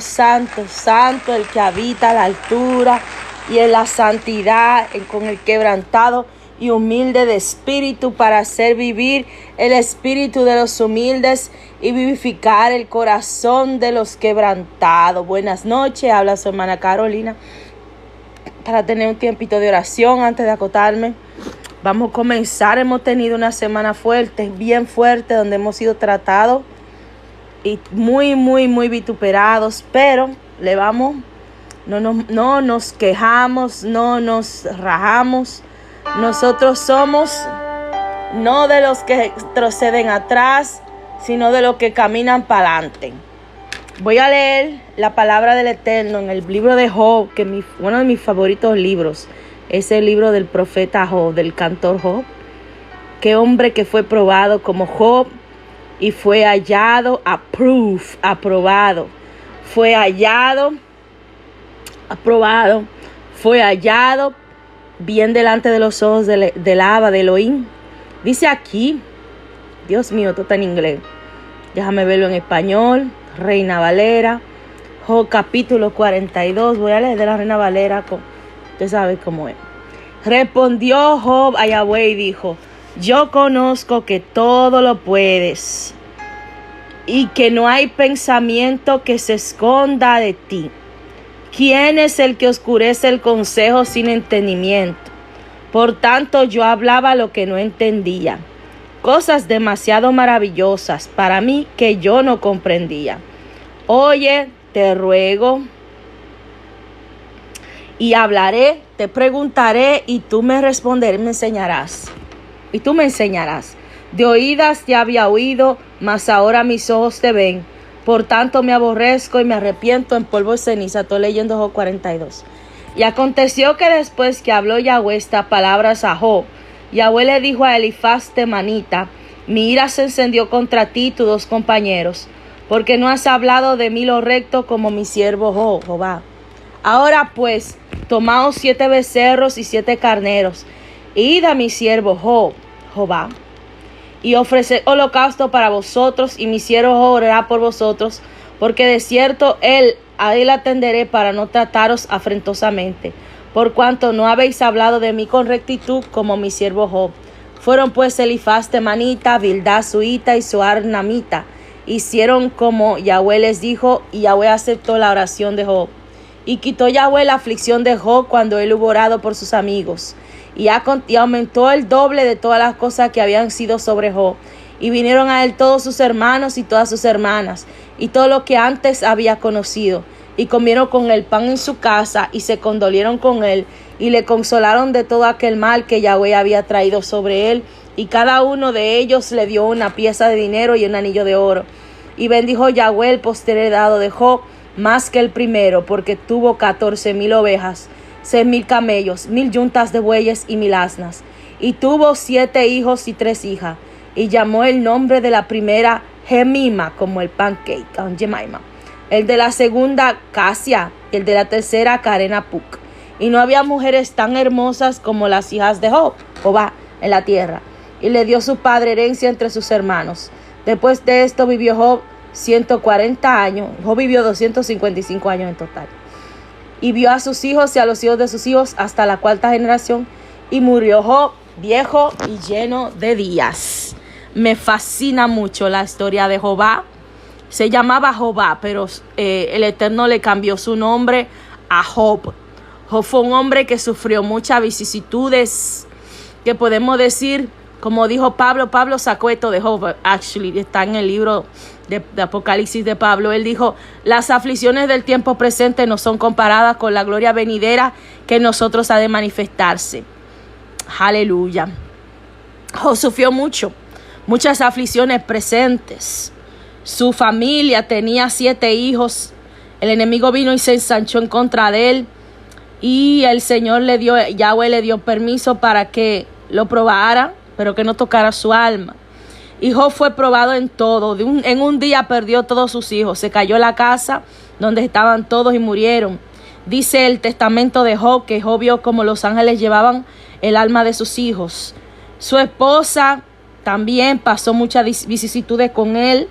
santo, santo, santo, el que habita a la altura y en la santidad, con el quebrantado y humilde de espíritu, para hacer vivir el espíritu de los humildes y vivificar el corazón de los quebrantados. Buenas noches, habla su hermana Carolina, para tener un tiempito de oración antes de acotarme. Vamos a comenzar. Hemos tenido una semana fuerte, bien fuerte, donde hemos sido tratados y muy vituperados, pero no nos quejamos, no nos rajamos. Nosotros somos no de los que retroceden atrás, sino de los que caminan para adelante. Voy a leer la palabra del Eterno en el libro de Job, que es uno de mis favoritos libros. Es el libro del profeta Job, del cantor Job. Qué hombre que fue probado como Job y fue hallado, aprobado. Fue hallado, aprobado. Fue hallado bien delante de los ojos del Abba, de Elohim. Dice aquí, Dios mío, todo está en inglés. Déjame verlo en español. Reina Valera, Job capítulo 42. Voy a leer de la Reina Valera. Usted sabe cómo es. Respondió Job a Yahweh y dijo: yo conozco que todo lo puedes y que no hay pensamiento que se esconda de ti. ¿Quién es el que oscurece el consejo sin entendimiento? Por tanto, yo hablaba lo que no entendía, cosas demasiado maravillosas para mí que yo no comprendía. Oye, te ruego, y hablaré, te preguntaré, y tú me responderás, me enseñarás. Y tú me enseñarás. De oídas te había oído, mas ahora mis ojos te ven. Por tanto me aborrezco y me arrepiento en polvo y ceniza. Estoy leyendo Job 42. Y aconteció que después que habló Yahweh estas palabras a Job, Yahweh le dijo a Elifaz temanita: mi ira se encendió contra ti y tus dos compañeros, porque no has hablado de mí lo recto como mi siervo Job, Jehová. Ahora pues, tomaos 7 becerros y 7 carneros, id a mi siervo Job, Jehová, y ofreced holocausto para vosotros, y mi siervo Job orará por vosotros, porque de cierto a él atenderé para no trataros afrentosamente, por cuanto no habéis hablado de mí con rectitud como mi siervo Job. Fueron pues Elifaz temanita, Bildad suita y Zoar namita. Hicieron como Yahweh les dijo, y Yahweh aceptó la oración de Job. Y quitó Yahweh la aflicción de Job cuando él hubo orado por sus amigos. Y aumentó el doble de todas las cosas que habían sido sobre Job. Y vinieron a él todos sus hermanos y todas sus hermanas, y todo lo que antes había conocido. Y comieron con él pan en su casa, y se condolieron con él, y le consolaron de todo aquel mal que Yahweh había traído sobre él. Y cada uno de ellos le dio una pieza de dinero y un anillo de oro. Y bendijo Yahweh el posterado de Job más que el primero, porque tuvo 14,000 ovejas, 6,000 camellos, 1,000 yuntas de bueyes y 1,000 asnas. Y tuvo 7 hijos y 3 hijas. Y llamó el nombre de la primera Jemima, como el pancake, Jemima. El de la segunda Casia, y el de la tercera Carenapuk. Y no había mujeres tan hermosas como las hijas de Job, Jehová, en la tierra. Y le dio su padre herencia entre sus hermanos. Después de esto vivió Job 140 años. Job vivió 255 años en total. Y vio a sus hijos y a los hijos de sus hijos hasta la 4ª generación. Y murió Job viejo y lleno de días. Me fascina mucho la historia de Jobá. Se llamaba Jobá, pero el Eterno le cambió su nombre a Job. Job fue un hombre que sufrió muchas vicisitudes, que podemos decir, como dijo Pablo sacó esto de Job, actually, está en el libro de Apocalipsis de Pablo. Él dijo: las aflicciones del tiempo presente no son comparadas con la gloria venidera que en nosotros ha de manifestarse. Aleluya. Job sufrió muchas aflicciones presentes. Su familia tenía 7 hijos. El enemigo vino y se ensanchó en contra de él. Y el Señor Yahweh le dio permiso para que lo probara, pero que no tocara su alma. Y Job fue probado en todo. En un día perdió todos sus hijos. Se cayó la casa donde estaban todos y murieron. Dice el testamento de Job que Job vio como los ángeles llevaban el alma de sus hijos. Su esposa también pasó muchas vicisitudes con él.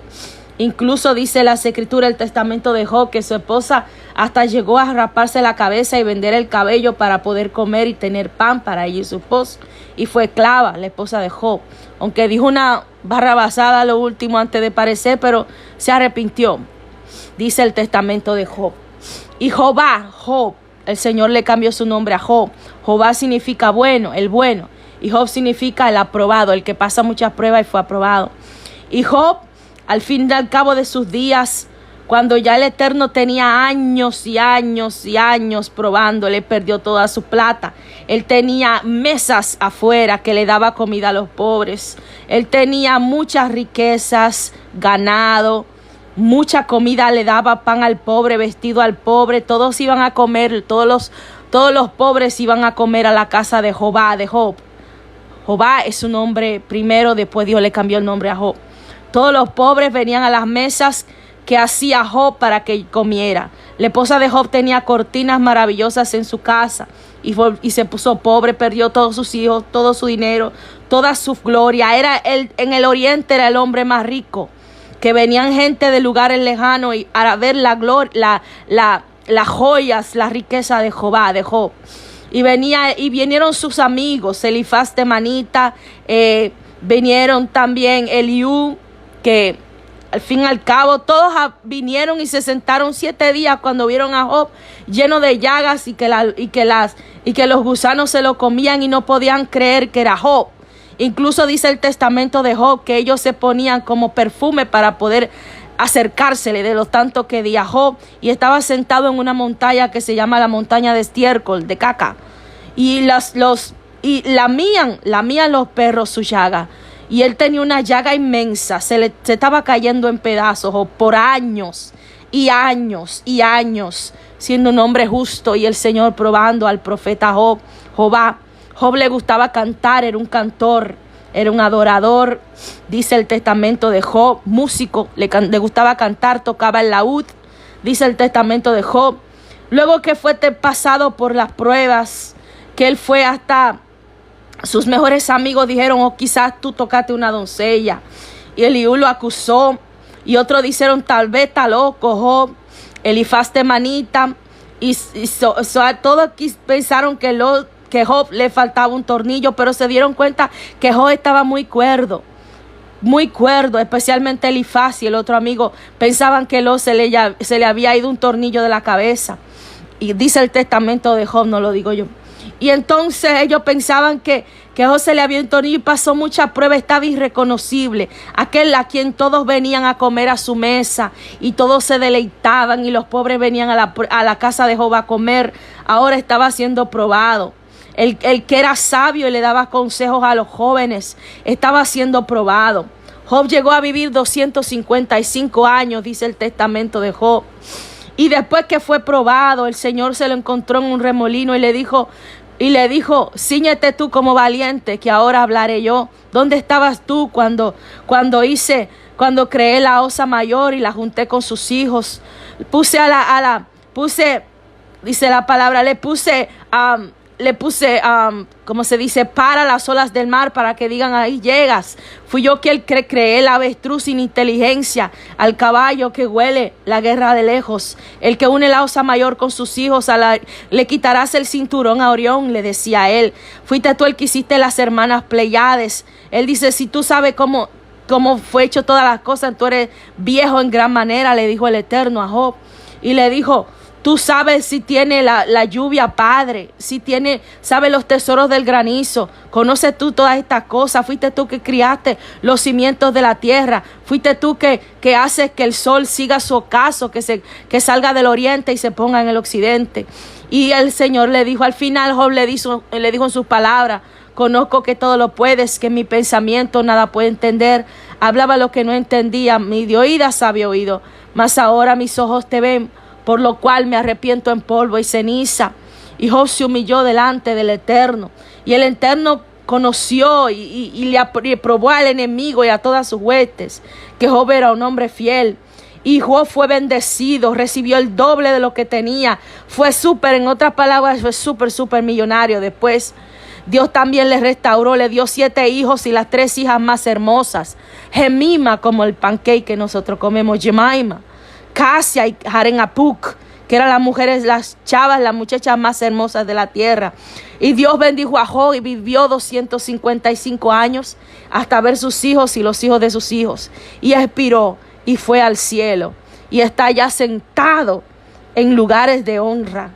Incluso dice la Escritura, el testamento de Job, que su esposa hasta llegó a raparse la cabeza y vender el cabello para poder comer y tener pan para ella y su esposo. Y fue esclava, la esposa de Job. Aunque dijo una barrabasada a lo último antes de parecer, pero se arrepintió. Dice el testamento de Job. Y Jehová, Job, el Señor le cambió su nombre a Job. Jehová significa bueno, el bueno. Y Job significa el aprobado, el que pasa muchas pruebas y fue aprobado. Y Job, al fin y al cabo de sus días, cuando ya el Eterno tenía años y años y años probándole, perdió toda su plata. Él tenía mesas afuera que le daba comida a los pobres. Él tenía muchas riquezas, ganado, mucha comida, le daba pan al pobre, vestido al pobre. Todos iban a comer, todos los pobres iban a comer a la casa de Jehová, de Job. Jehová es su nombre primero, después Dios le cambió el nombre a Job. Todos los pobres venían a las mesas que hacía Job para que comiera. La esposa de Job tenía cortinas maravillosas en su casa y se puso pobre, perdió todos sus hijos, todo su dinero, toda su gloria. En el oriente era el hombre más rico, que venían gente de lugares lejanos y a ver la gloria, las joyas, la riqueza de Jehová, de Job. Y vinieron sus amigos, Elifaz temanita, vinieron también Eliú, que al fin y al cabo todos vinieron y se sentaron 7 días cuando vieron a Job lleno de llagas y que los gusanos se lo comían y no podían creer que era Job. Incluso dice el testamento de Job que ellos se ponían como perfume para poder acercársele de lo tanto que di a Job, y estaba sentado en una montaña que se llama la montaña de estiércol, de caca, y lamían los perros su llaga, y él tenía una llaga inmensa, se estaba cayendo en pedazos por años y años y años, siendo un hombre justo, y el Señor probando al profeta Jehová. Job le gustaba cantar, era un cantor, era un adorador, dice el testamento de Job, músico, le gustaba cantar, tocaba el laúd, dice el testamento de Job. Luego que fue pasado por las pruebas, que él fue hasta sus mejores amigos dijeron, quizás tú tocaste una doncella, y Eliú lo acusó, y otros dijeron, tal vez está loco Job. Elifaz temanita, todos pensaron que Job le faltaba un tornillo, pero se dieron cuenta que Job estaba muy cuerdo, especialmente Elifaz y el otro amigo pensaban que se le había ido un tornillo de la cabeza. Y dice el testamento de Job, no lo digo yo. Y entonces ellos pensaban que Job se le había ido un tornillo y pasó muchas pruebas, estaba irreconocible. Aquel a quien todos venían a comer a su mesa y todos se deleitaban y los pobres venían a la casa de Job a comer, ahora estaba siendo probado. El que era sabio y le daba consejos a los jóvenes estaba siendo probado. Job llegó a vivir 255 años, dice el testamento de Job. Y después que fue probado, el Señor se lo encontró en un remolino y le dijo, cíñete tú como valiente, que ahora hablaré yo. ¿Dónde estabas tú cuando creé la osa mayor y la junté con sus hijos? Dice la palabra, le puse, como se dice, para las olas del mar para que digan, ahí llegas. Fui yo quien creé el avestruz sin inteligencia, al caballo que huele la guerra de lejos. El que une la osa mayor con sus hijos, le quitarás el cinturón a Orión, le decía él. Fuiste tú el que hiciste las hermanas Pleiades. Él dice, si tú sabes cómo fue hecho todas las cosas, tú eres viejo en gran manera, le dijo el Eterno a Job. Y le dijo, tú sabes si tiene la lluvia, Padre, sabes los tesoros del granizo, conoces tú todas estas cosas, fuiste tú que criaste los cimientos de la tierra, fuiste tú que haces que el sol siga su ocaso, que salga del oriente y se ponga en el occidente. Y el Señor le dijo, al final Job le dijo en sus palabras, conozco que todo lo puedes, que mi pensamiento nada puede entender. Hablaba lo que no entendía, mi de oídas había oído, mas ahora mis ojos te ven, por lo cual me arrepiento en polvo y ceniza. Y Job se humilló delante del Eterno. Y el Eterno conoció y le probó al enemigo y a todas sus huestes, que Job era un hombre fiel. Y Job fue bendecido, recibió el doble de lo que tenía. En otras palabras, fue súper millonario después. Dios también le restauró, le dio 7 hijos y las 3 hijas más hermosas. Jemima, como el pancake que nosotros comemos, Jemaima. Casia y Harenapuk, que eran las mujeres, las chavas, las muchachas más hermosas de la tierra. Y Dios bendijo a Job y vivió 255 años hasta ver sus hijos y los hijos de sus hijos. Y expiró y fue al cielo. Y está ya sentado en lugares de honra.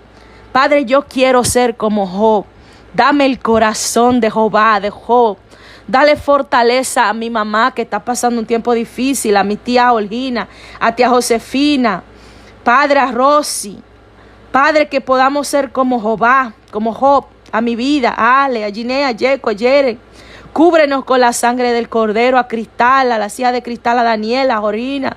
Padre, yo quiero ser como Job. Dame el corazón de Jehová, de Job. Dale fortaleza a mi mamá que está pasando un tiempo difícil, a mi tía Olgina, a tía Josefina, Padre, a Rosy. Padre, que podamos ser como Jehová, como Job, a mi vida, a Ale, a Ginea, a Yeco, a Yeren. Cúbrenos con la sangre del Cordero, a Cristal, a la hija de Cristal, a Daniela, a Jorina,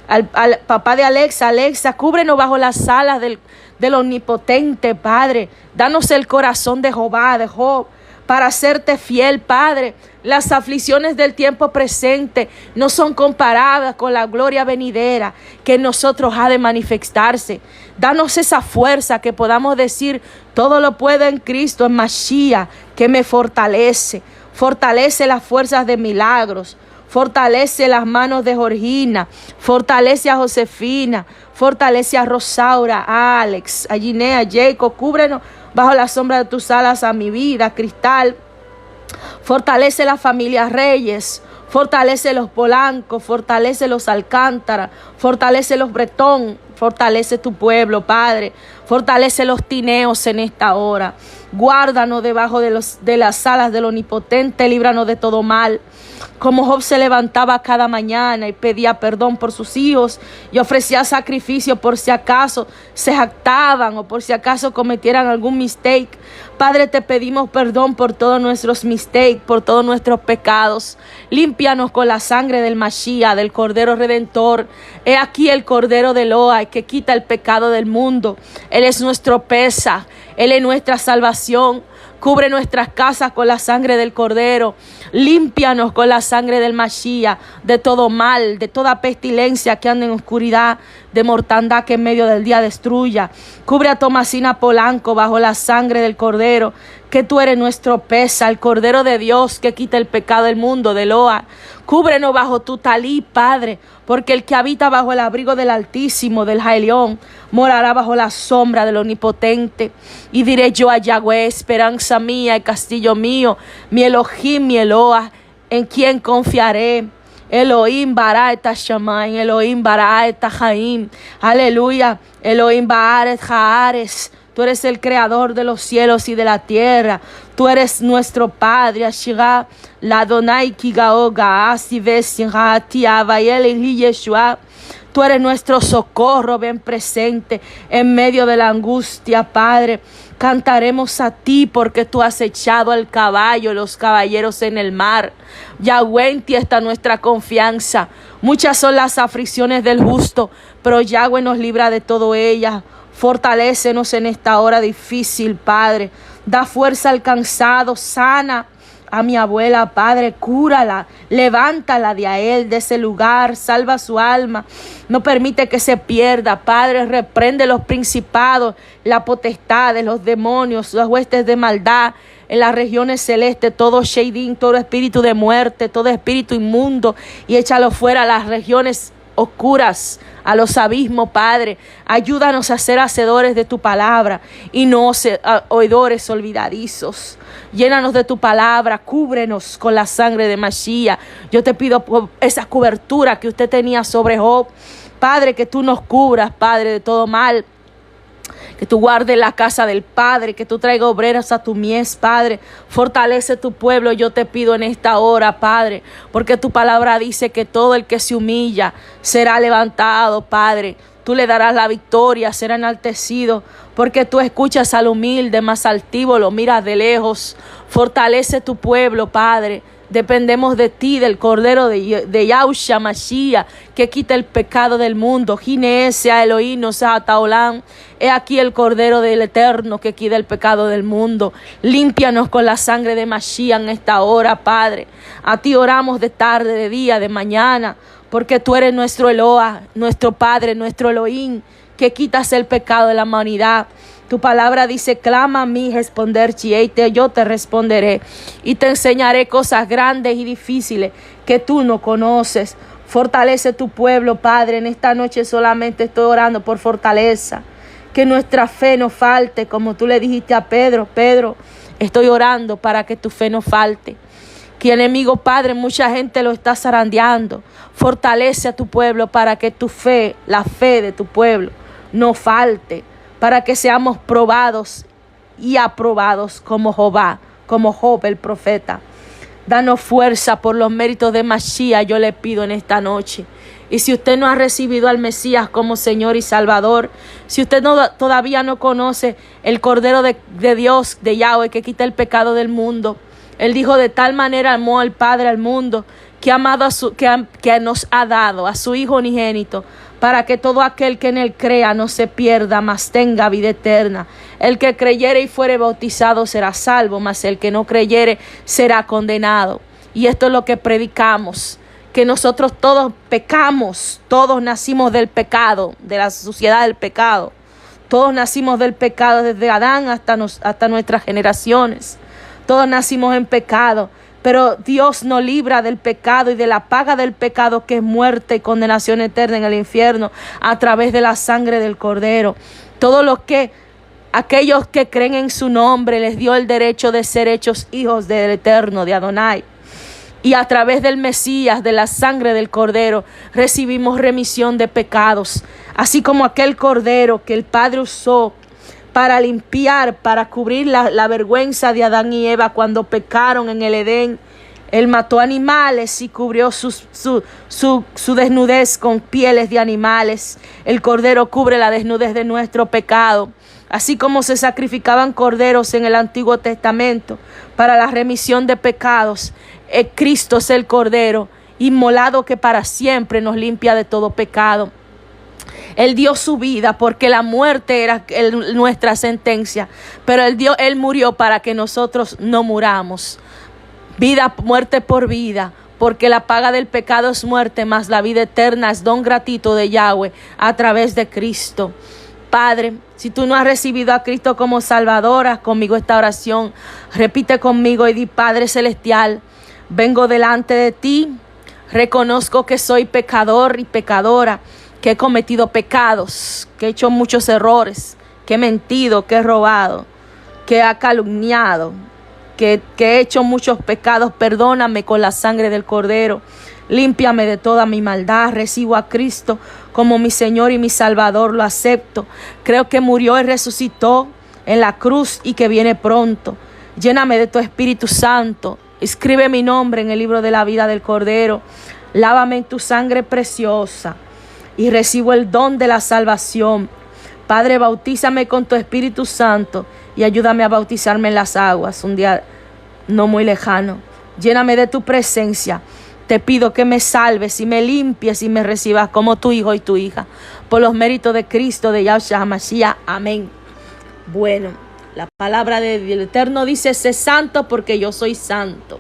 al papá de Alexa, cúbrenos bajo las alas del Omnipotente, Padre. Danos el corazón de Jehová, de Job, para hacerte fiel, Padre. Las aflicciones del tiempo presente no son comparables con la gloria venidera que en nosotros ha de manifestarse. Danos esa fuerza que podamos decir, todo lo puedo en Cristo, en Mashiach, que me fortalece. Fortalece las fuerzas de milagros. Fortalece las manos de Georgina. Fortalece a Josefina. Fortalece a Rosaura, a Alex, a Ginea, a Jacob. Cúbrenos bajo la sombra de tus alas a mi vida, Cristal. Fortalece la familia Reyes. Fortalece los Polanco. Fortalece los Alcántara. Fortalece los Bretón. Fortalece tu pueblo, Padre. Fortalece los Tineos en esta hora. Guárdanos debajo de las alas del Omnipotente. Líbranos de todo mal. Como Job se levantaba cada mañana y pedía perdón por sus hijos y ofrecía sacrificio por si acaso se jactaban o por si acaso cometieran algún mistake. Padre, te pedimos perdón por todos nuestros mistakes, por todos nuestros pecados. Límpianos con la sangre del Mashiach, del Cordero Redentor. He aquí el Cordero de Eloah que quita el pecado del mundo. Él es nuestro pesa, Él es nuestra salvación. Cubre nuestras casas con la sangre del Cordero. Límpianos con la sangre del Mashiach de todo mal, de toda pestilencia que anda en oscuridad, de mortandad que en medio del día destruya. Cubre a Tomasina Polanco bajo la sangre del Cordero, que tú eres nuestro pesa, el Cordero de Dios que quita el pecado del mundo, de Eloah. Cúbrenos bajo tu talí, Padre, porque el que habita bajo el abrigo del Altísimo, del Jaelión, morará bajo la sombra del Omnipotente. Y diré yo a Yahweh, esperanza mía y castillo mío, mi Elohim, mi Eloah, en quien confiaré. Elohim bara et Hashamayim, Elohim bara et Haim. Aleluya. Elohim baaret haares. Tú eres el creador de los cielos y de la tierra. Tú eres nuestro Padre. Ashira, la Adonai Kigaoga, Asivesinha, Tiavayel y Yeshua. Tú eres nuestro socorro, ven presente en medio de la angustia, Padre. Cantaremos a ti porque tú has echado al caballo, los caballeros en el mar. Yahweh, en ti está nuestra confianza. Muchas son las aflicciones del justo, pero Yahweh nos libra de todo ellas. Fortalécenos en esta hora difícil, Padre. Da fuerza al cansado, sana a mi abuela, Padre, cúrala, levántala de a él, de ese lugar, salva su alma, no permite que se pierda, Padre, reprende los principados, la potestad de los demonios, las huestes de maldad en las regiones celestes, todo shading, todo espíritu de muerte, todo espíritu inmundo, y échalo fuera a las regiones oscuras, a los abismos, Padre. Ayúdanos a ser hacedores de tu palabra y no oidores olvidadizos. Llénanos de tu palabra, cúbrenos con la sangre de Mashiach. Yo te pido por esa cobertura que usted tenía sobre Job, Padre, que tú nos cubras, Padre, de todo mal. Que tú guardes la casa del Padre, que tú traigas obreras a tu mies, Padre. Fortalece tu pueblo, yo te pido en esta hora, Padre, porque tu palabra dice que todo el que se humilla será levantado, Padre. Tú le darás la victoria, será enaltecido, porque tú escuchas al humilde, más altivo lo miras de lejos. Fortalece tu pueblo, Padre. Dependemos de ti, del Cordero de Yahushua Mashiach, que quita el pecado del mundo. Ginesia Elohim Taolán. He aquí el Cordero del Eterno que quita el pecado del mundo. Límpianos con la sangre de Mashiach en esta hora, Padre. A ti oramos de tarde, de día, de mañana, porque tú eres nuestro Eloah, nuestro Padre, nuestro Elohim, que quitas el pecado de la humanidad. Tu palabra dice, clama a mí, yo te responderé y te enseñaré cosas grandes y difíciles que tú no conoces. Fortalece tu pueblo, Padre. En esta noche solamente estoy orando por fortaleza. Que nuestra fe no falte, como tú le dijiste a Pedro. Pedro, estoy orando para que tu fe no falte. Que enemigo, Padre, mucha gente lo está zarandeando. Fortalece a tu pueblo para que tu fe, la fe de tu pueblo, no falte. Para que seamos probados y aprobados como Job el profeta. Danos fuerza por los méritos de Mashiach, yo le pido en esta noche. Y si usted no ha recibido al Mesías como Señor y Salvador, si usted todavía no conoce el Cordero de Dios, de Yahweh, que quita el pecado del mundo. Él dijo, de tal manera amó el Padre al mundo, que nos ha dado a su Hijo unigénito, para que todo aquel que en él crea no se pierda, mas tenga vida eterna. El que creyere y fuere bautizado será salvo, mas el que no creyere será condenado. Y esto es lo que predicamos, que nosotros todos pecamos, todos nacimos del pecado, de la suciedad del pecado. Todos nacimos del pecado desde Adán hasta nuestras generaciones. Todos nacimos en pecado. Pero Dios nos libra del pecado y de la paga del pecado, que es muerte y condenación eterna en el infierno, a través de la sangre del Cordero. Aquellos que creen en su nombre, les dio el derecho de ser hechos hijos del Eterno, de Adonai. Y a través del Mesías, de la sangre del Cordero, recibimos remisión de pecados. Así como aquel Cordero que el Padre usó para limpiar, para cubrir la vergüenza de Adán y Eva cuando pecaron en el Edén. Él mató animales y cubrió su desnudez con pieles de animales. El Cordero cubre la desnudez de nuestro pecado. Así como se sacrificaban corderos en el Antiguo Testamento para la remisión de pecados, Cristo es el Cordero inmolado que para siempre nos limpia de todo pecado. Él dio su vida porque la muerte era nuestra sentencia, pero Él murió para que nosotros no muramos. Muerte por vida, porque la paga del pecado es muerte, mas la vida eterna es don gratuito de Yahweh a través de Cristo. Padre, si tú no has recibido a Cristo como Salvador, haz conmigo esta oración. Repite conmigo y di: Padre Celestial, vengo delante de ti, reconozco que soy pecador y pecadora, que he cometido pecados, que he hecho muchos errores, que he mentido, que he robado, que he calumniado, que he hecho muchos pecados. Perdóname con la sangre del Cordero. Límpiame de toda mi maldad. Recibo a Cristo como mi Señor y mi Salvador. Lo acepto. Creo que murió y resucitó en la cruz y que viene pronto. Lléname de tu Espíritu Santo. Escribe mi nombre en el libro de la vida del Cordero. Lávame en tu sangre preciosa y recibo el don de la salvación. Padre, bautízame con tu Espíritu Santo y ayúdame a bautizarme en las aguas un día no muy lejano. Lléname de tu presencia. Te pido que me salves y me limpies y me recibas como tu hijo y tu hija. Por los méritos de Cristo, de Yahshua HaMashiach. Amén. Bueno, la palabra del Eterno dice: sé santo porque yo soy santo.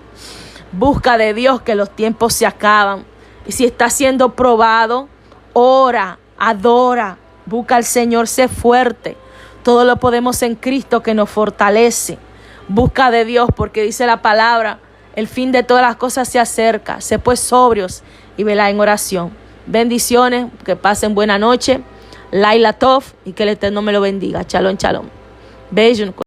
Busca de Dios, que los tiempos se acaban. Y si está siendo probado, ora, adora, busca al Señor, sé fuerte. Todo lo podemos en Cristo que nos fortalece. Busca de Dios, porque dice la palabra: el fin de todas las cosas se acerca. Sé pues sobrios y velad en oración. Bendiciones, que pasen buena noche. Laila Tov, y que el Eterno me lo bendiga. Shalom, shalom. Beijo.